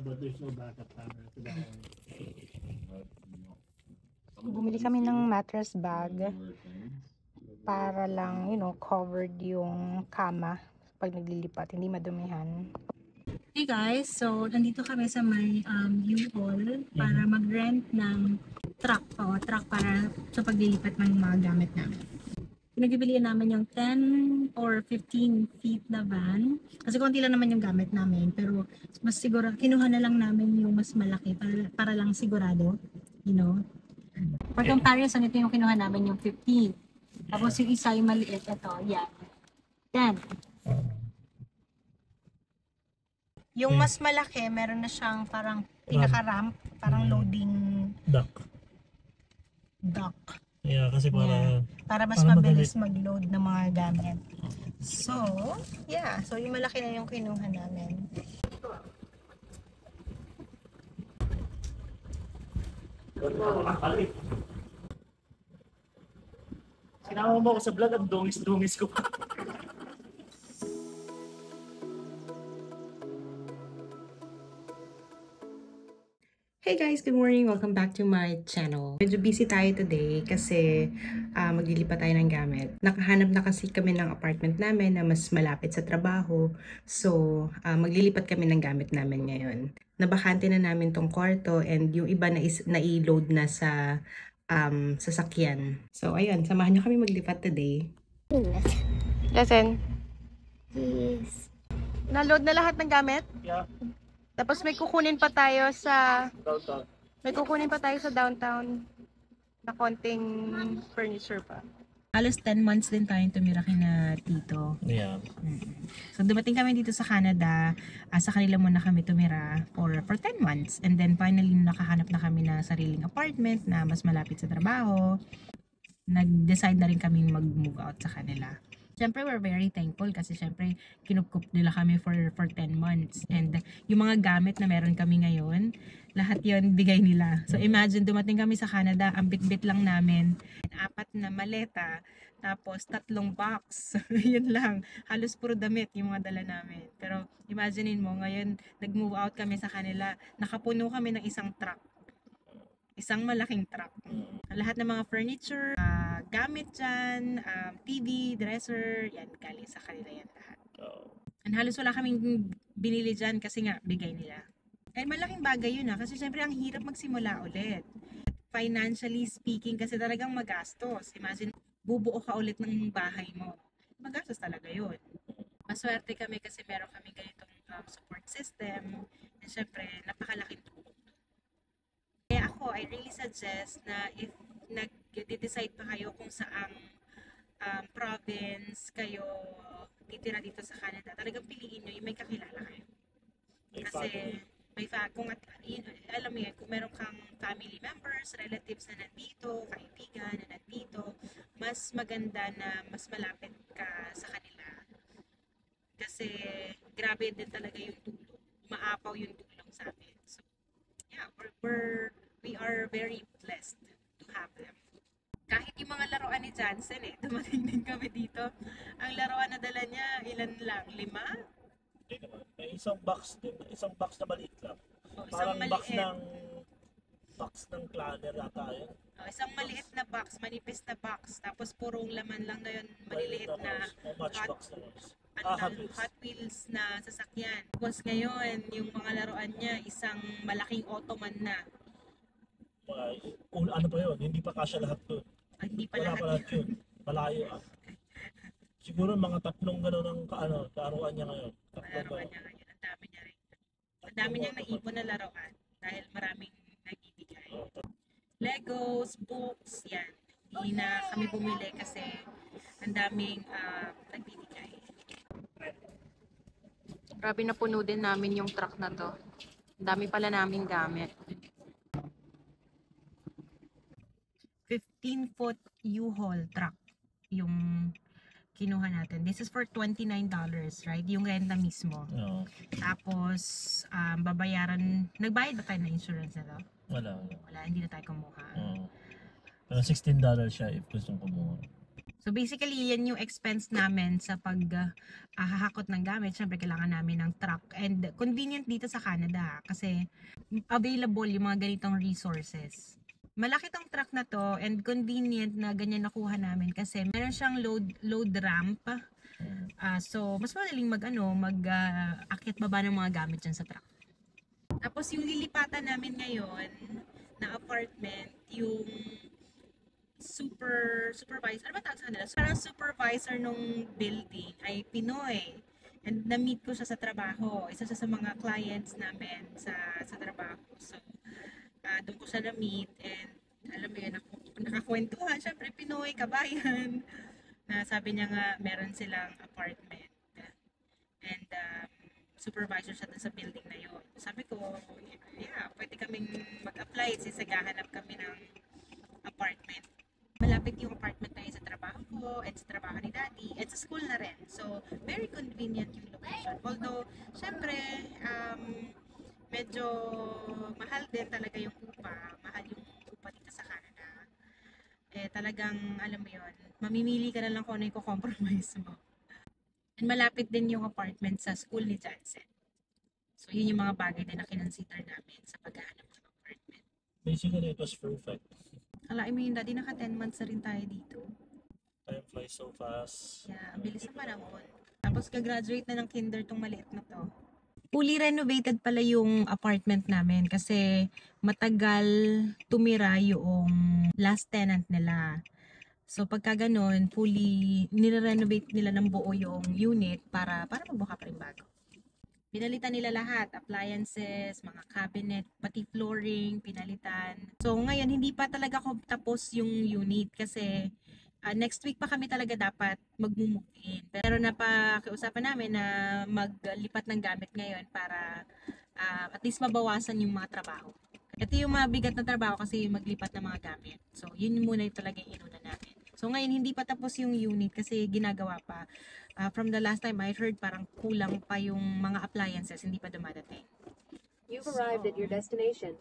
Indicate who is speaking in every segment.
Speaker 1: but there's no backup camera to that one.
Speaker 2: Bumili kami ng mattress bag para lang, covered yung kama pag naglilipat, hindi madumihan. Hey guys, so nandito kami sa may U-Haul para mag-rent ng truck para sa paglilipat ng mga gamit namin. Pinagbibilian namin yung 10 or 15 feet na van. Kasi konti lang naman yung gamit namin. Pero mas siguro, kinuha na lang namin yung mas malaki para lang sigurado. For comparison, ito yung kinuha namin yung 15. Tapos yung isa yung maliit. Ito, yan. 10. Yung mas malaki, meron na siyang parang pinaka-ramp. Parang loading dock.
Speaker 1: Yeah, kasi
Speaker 2: para mas mabilis mag-load ng mga gamit. So, yeah. So, yung malaki na yung kinuha namin.
Speaker 1: Sinama mo ako sa vlog at dungis-dungis ko pa.
Speaker 2: Hey guys, good morning! Welcome back to my channel. Medyo busy tayo today kasi maglilipat tayo ng gamit. Nakahanap na kasi kami ng apartment namin na mas malapit sa trabaho. So, maglilipat kami ng gamit namin ngayon. Nabakante na namin tong kwarto and yung iba na i-load na sa sasakyan. So, ayun, samahan nyo kami maglipat today. Lesson? Yes. Na-load na lahat ng gamit?
Speaker 1: Yeah.
Speaker 2: Tapos may kukunin pa tayo sa
Speaker 1: Downtown.
Speaker 2: downtown na konting furniture pa. Halos 10 months din tayong tumira kina tito.
Speaker 1: Yeah.
Speaker 2: So dumating kami dito sa Canada, sa kanila muna kami tumira for 10 months. And then finally nakahanap na kami na sariling apartment na mas malapit sa trabaho. Nag-decide na rin kami mag-move out sa kanila. Siyempre, we're very thankful kasi siyempre, kinukup nila kami for 10 months. And yung mga gamit na meron kami ngayon, lahat yon bigay nila. So imagine, dumating kami sa Canada, ang bit-bit lang namin, 4 na maleta, tapos 3 box. Yun lang. Halos puro damit yung mga dala namin. Pero imaginein mo, ngayon, nag-move out kami sa kanila, nakapuno kami ng isang truck. Isang malaking truck. Lahat ng mga furniture, gamit dyan, TV, dresser, yan, galing sa kanila yan lahat. And halos wala kaming binili dyan kasi nga, bigay nila. And malaking bagay yun kasi syempre ang hirap magsimula ulit. Financially speaking, kasi talagang magastos. Imagine, bubuo ka ulit ng bahay mo. Magastos talaga yun. Maswerte kami kasi meron kami ganitong support system. And syempre, napakalaking tulong. Kaya ako, I really suggest na if nag-decide pa kayo kung saang province kayo titira dito sa Canada, talagang piliin nyo yung may kakilala kayo. Kasi kung alam mo yan, kung meron kang family members, relatives na nandito, kaibigan na nandito, mas maganda na mas malapit ka sa kanila. Kasi grabe din talaga yung tulong. Maapaw yung tulong sa amin. So, yeah, we are very blessed to have them. Kahit yung mga laruan ni Johnson dumating din kami dito. Ang laruan na dala niya, ilan lang? 5?
Speaker 1: Hindi naman. May isang box na maliit lang.
Speaker 2: Parang
Speaker 1: box ng planner ata yun.
Speaker 2: Isang maliit na box, manipis na box. Tapos purong laman lang na yun, maliliit na Hot Wheels na sasakyan. Tapos ngayon, yung mga laruan niya, isang malaking Ottoman na.
Speaker 1: Ano pa yun? Hindi pa kasya lahat doon.
Speaker 2: Hindi pa
Speaker 1: Wala
Speaker 2: lahat
Speaker 1: pa lahat yun. Malayo Siguro mga 3 gano'n ang laruan niya ngayon.
Speaker 2: Laruan niya ngayon. Ang dami niya rin. Ang dami niyang naipon na laruan dahil maraming nag-ibigay. Legos, books, yan. Hindi na kami bumili kasi ang daming nagbibigay. Grabe na puno din namin yung truck na to. Ang dami pala naming gamit. 15-foot U-Haul truck yung kinuha natin. This is for $29, right? Yung renta mismo.
Speaker 1: No.
Speaker 2: Tapos, babayaran, nagbayad ba tayo na insurance na to?
Speaker 1: Wala,
Speaker 2: hindi na tayo kumuha.
Speaker 1: Pero $16 siya if gusto kumuha.
Speaker 2: So basically, yan yung expense namin sa hahakot ng gamit. Syempre, kailangan namin ng truck. And convenient dito sa Canada kasi available yung mga ganitong resources. Malaki tong truck na to and convenient na ganyan nakuha namin kasi meron siyang load ramp. So, mas madaling akyat baba ng mga gamit dyan sa truck. Tapos yung lilipatan namin ngayon na apartment, yung supervisor, ano ba tawag sa kanila? Parang supervisor nung building ay Pinoy. And na-meet ko siya sa trabaho. Isa siya sa mga clients namin sa trabaho. So, doon ko siya na-meet and alam mo yun, nakakwentuhan. Siyempre, Pinoy, kabayan. Na sabi niya nga, meron silang apartment. And supervisor siya dun sa building na yun. Sabi ko, yeah, pwede kaming mag-apply since naghahanap kami ng apartment. Malapit yung apartment na yun sa trabaho ko and sa trabaho ni Daddy and sa school na rin. So, very convenient yung location. Although, syempre, medyo mahal din talaga yung upa. Mahal yung upa dito sa Canada. Talagang, alam mo yun, mamimili ka na lang kung ano yung compromise mo. And malapit din yung apartment sa school ni Jansen. So, yun yung mga bagay din na kinonsider namin sa paghahanap ng apartment.
Speaker 1: Basically, it was perfect.
Speaker 2: Alain mo yun, Daddy, naka 10 months na rin tayo dito.
Speaker 1: Time flies so fast.
Speaker 2: Yeah, ang bilis ng panahon. Tapos ka-graduate na ng kinder tong maliit na to. Fully renovated pala yung apartment namin kasi matagal tumira yung last tenant nila. So pagka ganun, fully nire-renovate nila ng buo yung unit para magbuka pa rin bago. Pinalitan nila lahat, appliances, mga cabinet, pati flooring, pinalitan. So ngayon, hindi pa talaga ko tapos yung unit kasi next week pa kami talaga dapat mag-move in. Pero napakiusapan namin na maglipat ng gamit ngayon para at least mabawasan yung mga trabaho. Ito yung mga bigat na trabaho kasi maglipat ng mga gamit. So yun muna yung talaga yung inuna namin. So ngayon, hindi pa tapos yung unit kasi ginagawa pa. From the last time I heard, parang kulang pa yung mga appliances, hindi pa dumadating.
Speaker 3: You've arrived at your destination.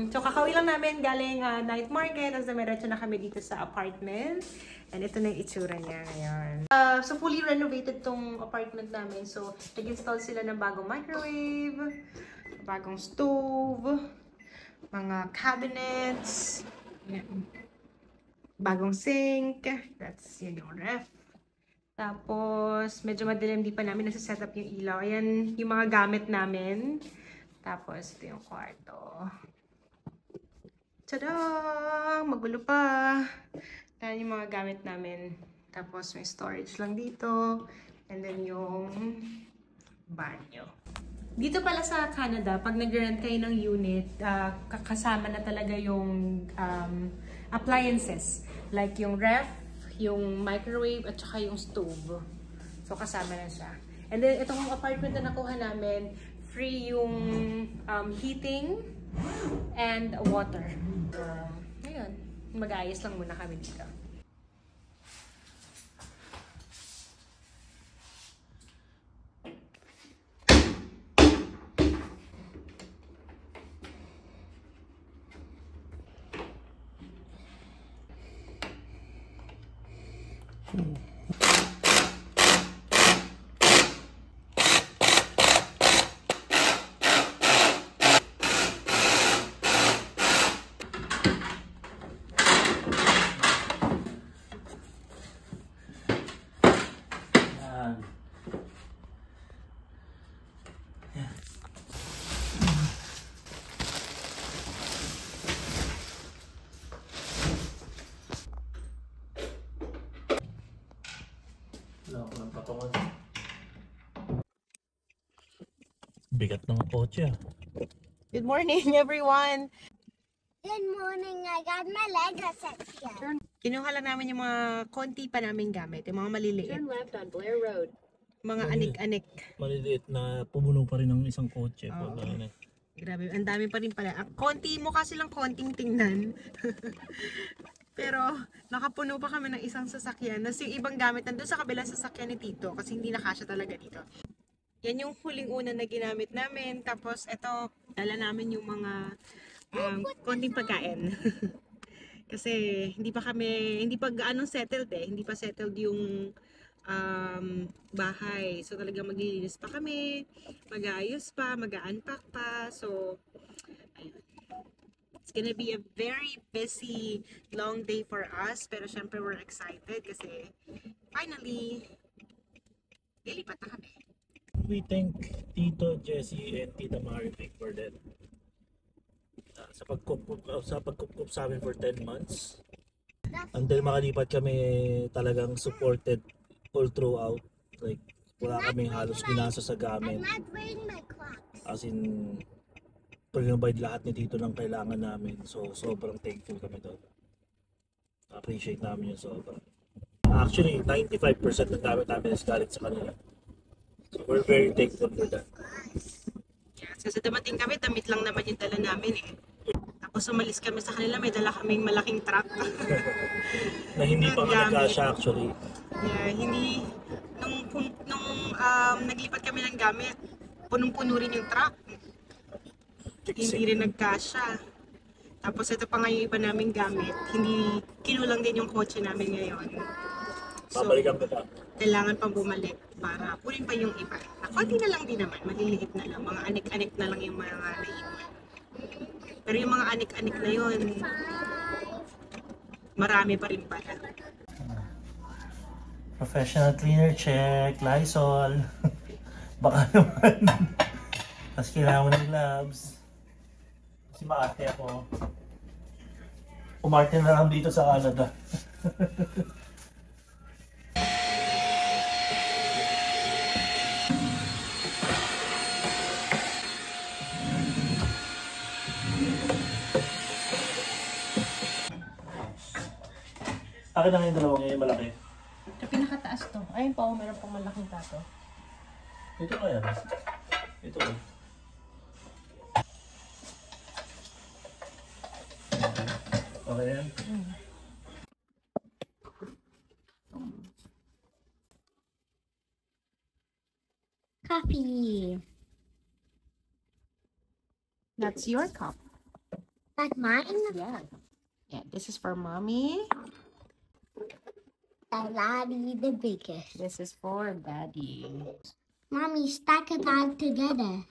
Speaker 2: So kakauwi lang namin galing night market, tapos dumiretso na kami dito sa apartment. And ito na yung itsura niya ngayon. So fully renovated tong apartment namin. So nag-install sila ng bagong microwave, bagong stove, mga cabinets, bagong sink, that's yun yung ref. Tapos, medyo madilim, di pa namin nasa-set up yung ilaw. Ayan yung mga gamit namin. Tapos, ito yung kwarto. Tada! Magulo pa. Ayan yung mga gamit namin. Tapos, may storage lang dito. And then, yung banyo. Dito pala sa Canada, pag nag-rent kayo ng unit, kasama na talaga yung appliances. Like yung ref, yung microwave, at saka yung stove. So, kasama na siya. And then, itong apartment na nakuha namin, free yung heating and water. Ayun. Mag-aayos lang muna kami dito.
Speaker 1: Wala ko ng patungan. Bigat ng kotse ah.
Speaker 2: Good morning, everyone!
Speaker 4: Good morning. I got my Lego set here.
Speaker 2: Kinuha lang namin yung mga konti pa namin gamit, yung mga maliliit.
Speaker 3: Turn left on Blair Road.
Speaker 2: Mga anik-anik.
Speaker 1: Maliliit na pupuno pa rin ng isang kotse.
Speaker 2: Oo.
Speaker 1: Pag,
Speaker 2: Grabe, ang dami pa rin pala. Konti mo kasi lang konting tingnan. Pero nakapuno pa kami ng isang sasakyan. Tapos yung ibang gamit nandun sa kabilang sasakyan ni Tito kasi hindi nakasya talaga dito. Yan yung huling una na ginamit namin. Tapos ito, dala namin yung mga konting pagkain. Kasi hindi pa gaano settled hindi pa settled yung bahay. So talagang maglilinis pa kami, mag-aayos pa, mag-unpack pa. So, ayun. It's gonna be a very busy, long day for us. Pero syempre we're excited kasi finally, lilipat na kami.
Speaker 1: We thank Tito Jesse and Tita Marivic for that. Sa pagkukup sa amin for 10 months. Until makalipat kami, talagang supported all throughout. Like, wala kaming halos ginasa sa gamit.
Speaker 4: I'm not wearing my Crocs.
Speaker 1: As in, provide lahat ni Tito ng kailangan namin. So, sobrang thankful kami doon. Appreciate namin yung sobrang. Actually, 95% ng gamit namin is galing sa kanila. So, we're very thankful for that.
Speaker 2: Yes, kasi dumating kami, damit lang naman yung dala namin Tapos umalis kami sa kanila, may dala kaming malaking truck.
Speaker 1: Na hindi pa nga nagkasya actually.
Speaker 2: Yeah, hindi, nung naglipat kami ng gamit, punong-puno rin yung truck. Hindi rin nagkasya. Tapos ito pa nga yung iba naming gamit, hindi, kinulang din yung kotse namin ngayon. So,
Speaker 1: Babalikan ko pa.
Speaker 2: kailangan pang bumalik para kunin pa yung iba. Konti na lang din naman, maliliit na lang, mga anik-anik na lang yung mga naiwan. Pero yung mga anik-anik na yun, marami pa rin pala.
Speaker 1: Professional cleaner check, Lysol. Baka naman. Tapos kailangan mo ng gloves. Kasi maarte ako. Umarte na lang dito sa Canada. Akin na yung dalawang yung malaki.
Speaker 2: Ito pinakataas to. Ayun pa, meron pang malaking tato.
Speaker 1: Ito kaya. Ito. Okay yan?
Speaker 4: Coffee.
Speaker 2: That's your cup.
Speaker 4: That's mine.
Speaker 2: Yeah. Yeah, this is for mommy.
Speaker 4: Daddy the biggest.
Speaker 2: This is for daddy.
Speaker 4: Mommy, stack it all together.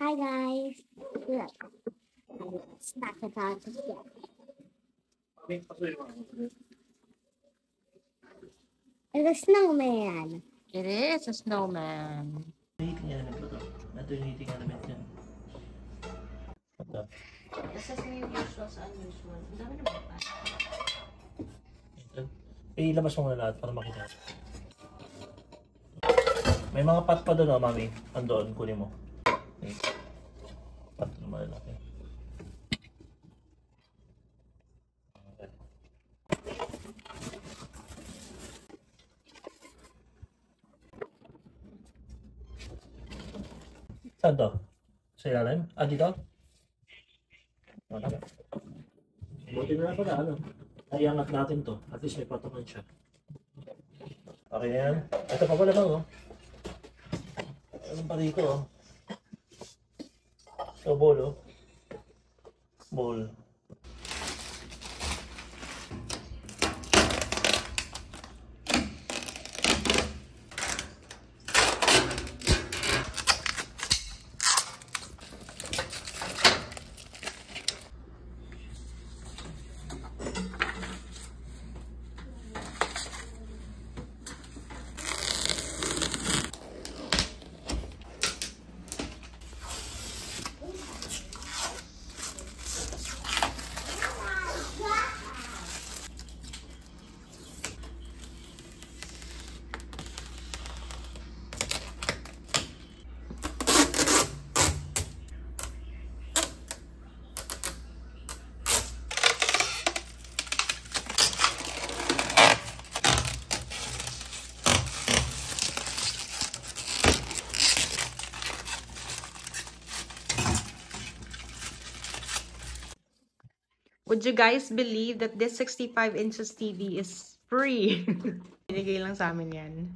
Speaker 4: Hi guys. Look. Stack it all together. It's a snowman.
Speaker 2: It is a snowman.
Speaker 1: Heating element ba ito? Ito yung heating element yan. Ito.
Speaker 2: This is yung usual sa unusual. Ang dami naman pa.
Speaker 1: Ito. Ilabas mo muna lahat para makita. May mga pot pa doon, mami. Andoon, kunin mo. Okay. Pot na malalaki. Okay. Saan to? Sa ilalim? Dito? Okay. Buti na lang pala, naiangat natin to. At least may patungan siya. Okay na yan. Ito pa pala bang, Anong pa dito, So, bowl, Bowl.
Speaker 2: Would you guys believe that this 65 inches TV is free? Binigay lang sa amin yan.